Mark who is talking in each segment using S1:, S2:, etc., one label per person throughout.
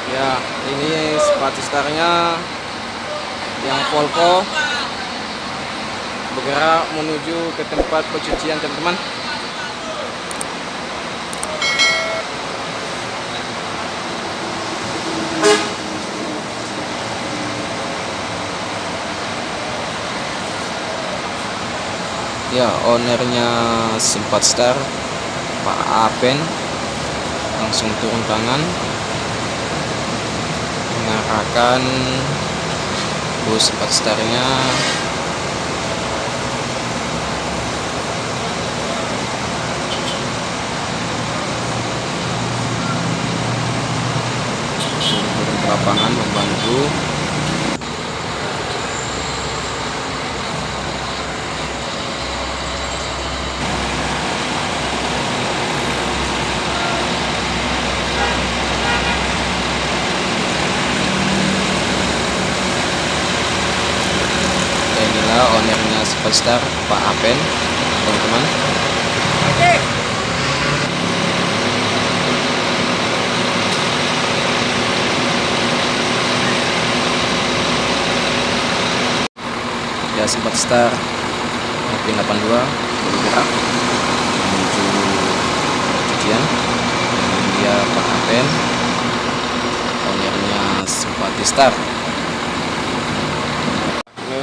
S1: Ya, ini sepatu starnya yang Volvo bergerak menuju ke tempat pencucian, teman-teman. Ya, ownernya Sempat Star, Pak Apen, langsung turun tangan mengarahkan bus Sempat Starnya turun ke lapangan membantu. Inilah ownernya Sempat Star, Pak Apen, teman-teman. Ya, Sempat Star P82 bergerak menuju pencucian. Dia Pak Apen, ownernya Sempat Star.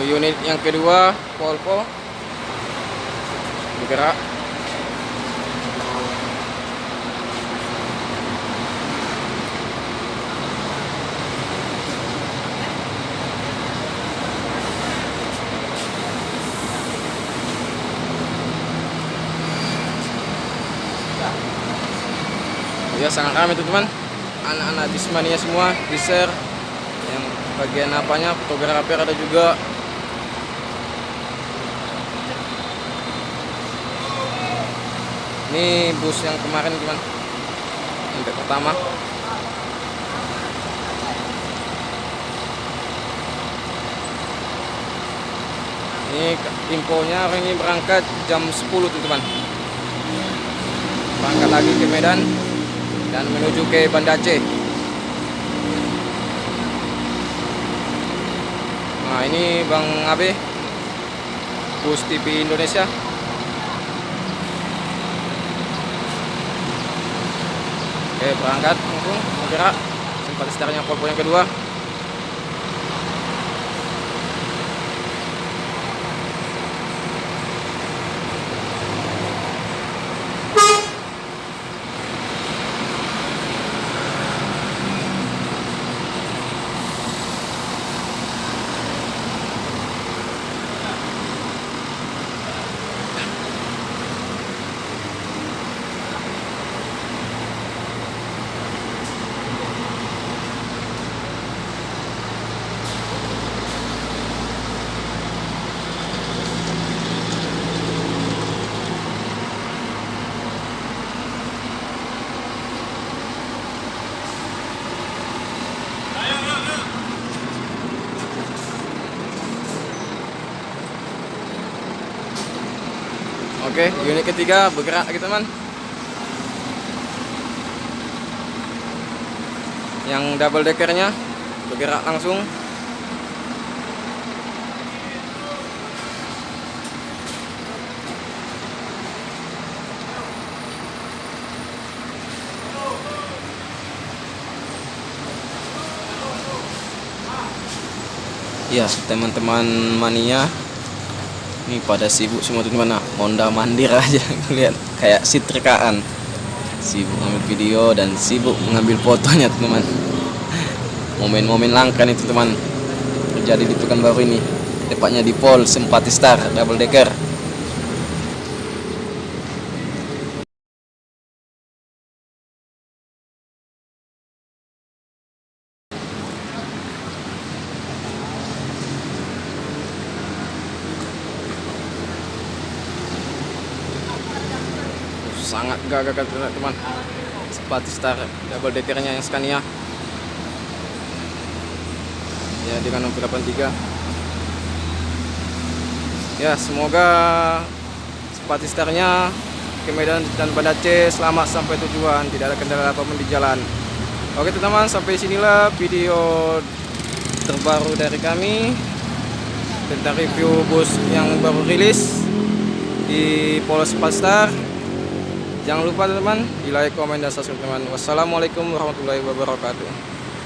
S1: Unit yang kedua Volvo bergerak. Ya, sangat ramai teman-teman, anak-anak Dismania semua, desainer, yang bagian apanya, fotografer ada juga. Ini bus yang kemarin teman, yang pertama. Ini infonya hari ini berangkat jam 10 teman, berangkat lagi ke Medan dan menuju ke Banda Aceh. Nah, ini Bang Abe, bus TV Indonesia. Oke, berangkat langsung bergerak. Sempat startnya Volvo yang kedua. Oke, unit ketiga bergerak lagi teman. Yang double deckernya bergerak langsung. Ya, teman-teman mania ini pada sibuk semua teman-teman. Nah, Honda mandir aja lihat kayak setrkaan, sibuk ngambil video dan sibuk mengambil fotonya teman-teman. Momen-momen langka nih teman-teman terjadi di Pekanbaru ini, tepatnya di Pol Sempat Star double decker. Sangat gagah teman-teman, Sempat Star double deckernya yang Scania ya dengan nomor 83. Ya, semoga Sempat Starnya ke Medan dan Banda Aceh selamat sampai tujuan, tidak ada kendala apapun di jalan. Oke teman-teman, sampai sinilah video terbaru dari kami tentang review bus yang baru rilis di Polos Pastar. Jangan lupa teman-teman di like, komen, dan subscribe teman. Wassalamualaikum warahmatullahi wabarakatuh.